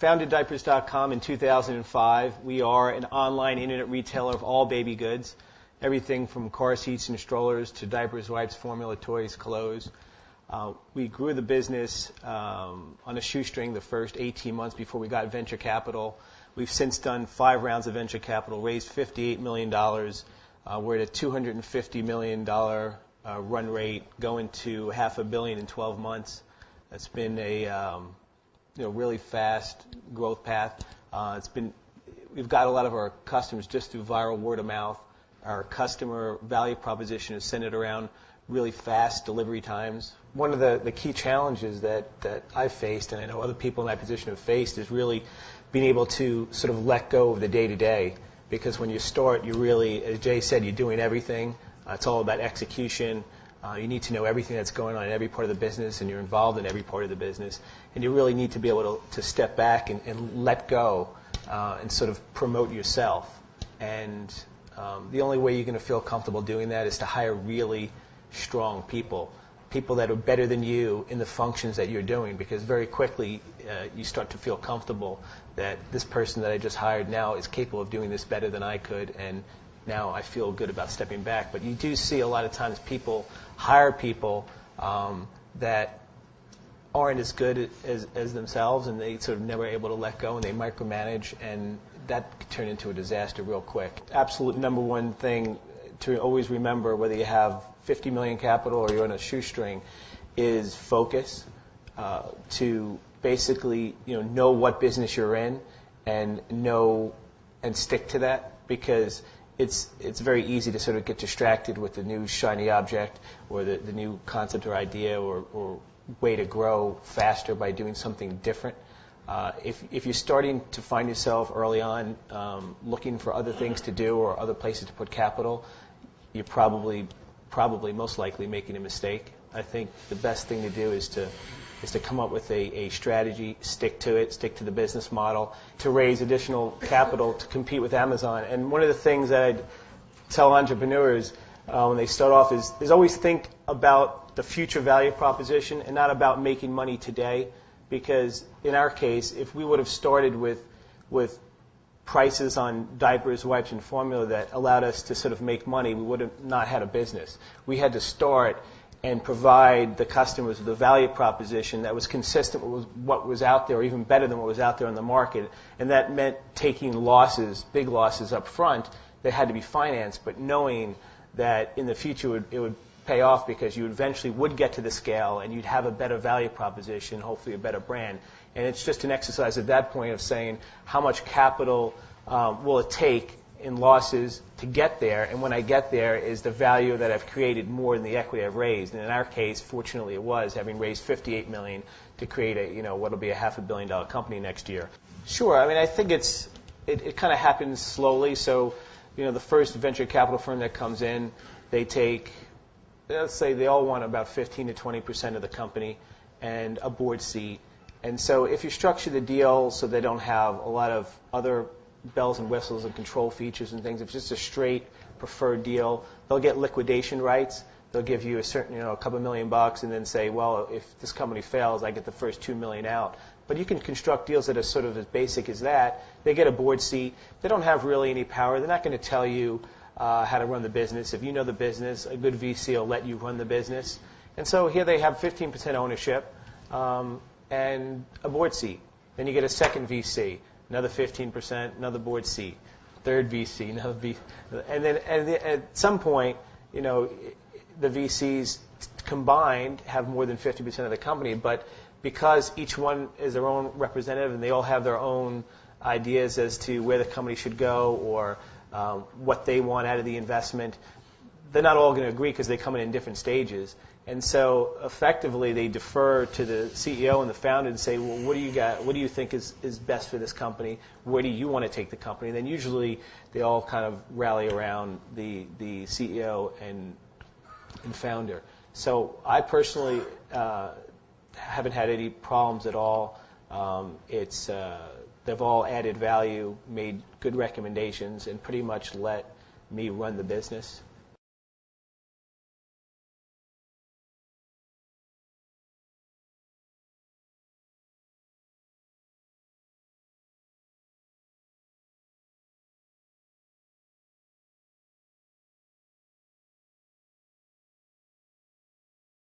founded diapers.com in 2005. We are an online internet retailer of all baby goods, everything from car seats and strollers to diapers, wipes, formula, toys, clothes. We grew the business on a shoestring the first 18 months before we got venture capital. We've since done 5 rounds of venture capital, raised $58 million. We're at a $250 million run rate, going to $500 million in 12 months. That's been a really fast growth path. We've got a lot of our customers just through viral word of mouth. Our customer value proposition is centered around really fast delivery times. One of the key challenges that I've faced, and I know other people in my position have faced, is really being able to sort of let go of the day-to-day. Because when you start, you really, as Jay said, you're doing everything. It's all about execution. You need to know everything that's going on in every part of the business, and you're involved in every part of the business. And you really need to be able to step back and let go and sort of promote yourself. And the only way you're going to feel comfortable doing that is to hire really strong people that are better than you in the functions that you're doing, because very quickly you start to feel comfortable that this person that I just hired now is capable of doing this better than I could, and now I feel good about stepping back. But you do see a lot of times people hire people that aren't as good as themselves, and they sort of never able to let go, and they micromanage, and that can turn into a disaster real quick. Absolute number one thing to always remember, whether you have 50 million capital or you're on a shoestring, is focus. To basically know what business you're in and stick to that, because it's very easy to sort of get distracted with the new shiny object or the new concept or idea or way to grow faster by doing something different. If you're starting to find yourself early on looking for other things to do or other places to put capital, you're probably most likely making a mistake. I think the best thing to do is to come up with a strategy, stick to the business model, to raise additional capital to compete with Amazon. And one of the things that I'd tell entrepreneurs when they start off is always think about the future value proposition and not about making money today. Because in our case, if we would have started with prices on diapers, wipes, and formula that allowed us to sort of make money, we would have not had a business. We had to start and provide the customers with a value proposition that was consistent with what was out there, or even better than what was out there on the market. And that meant taking losses, big losses up front that had to be financed, but knowing that in the future it would pay off, because you eventually would get to the scale and you'd have a better value proposition, hopefully a better brand. And it's just an exercise at that point of saying how much capital will it take in losses to get there, and when I get there, is the value that I've created more than the equity I've raised. And in our case, fortunately, it was, having raised $58 million to create what'll be a $500 million company next year. Sure, I mean, I think it kind of happens slowly. So, the first venture capital firm that comes in, they take, let's say they all want about 15 to 20% of the company and a board seat. And so if you structure the deal so they don't have a lot of other bells and whistles and control features and things, if it's just a straight preferred deal, they'll get liquidation rights. They'll give you a certain, a couple $1 million and then say, well, if this company fails, I get the first $2 million out. But you can construct deals that are sort of as basic as that. They get a board seat. They don't have really any power. They're not going to tell you how to run the business. If you know the business, a good VC will let you run the business. And so here they have 15% ownership and a board seat. Then you get a second VC, another 15%, another board seat, third VC, another VC. And then at some point, the VCs combined have more than 50% of the company. But because each one is their own representative and they all have their own ideas as to where the company should go or what they want out of the investment, they're not all going to agree because they come in different stages. And so effectively they defer to the CEO and the founder and say, well, what do you got? What do you think is best for this company? Where do you want to take the company? And then usually they all kind of rally around the CEO and founder. So I personally haven't had any problems at all. They've all added value, made good recommendations, and pretty much let me run the business.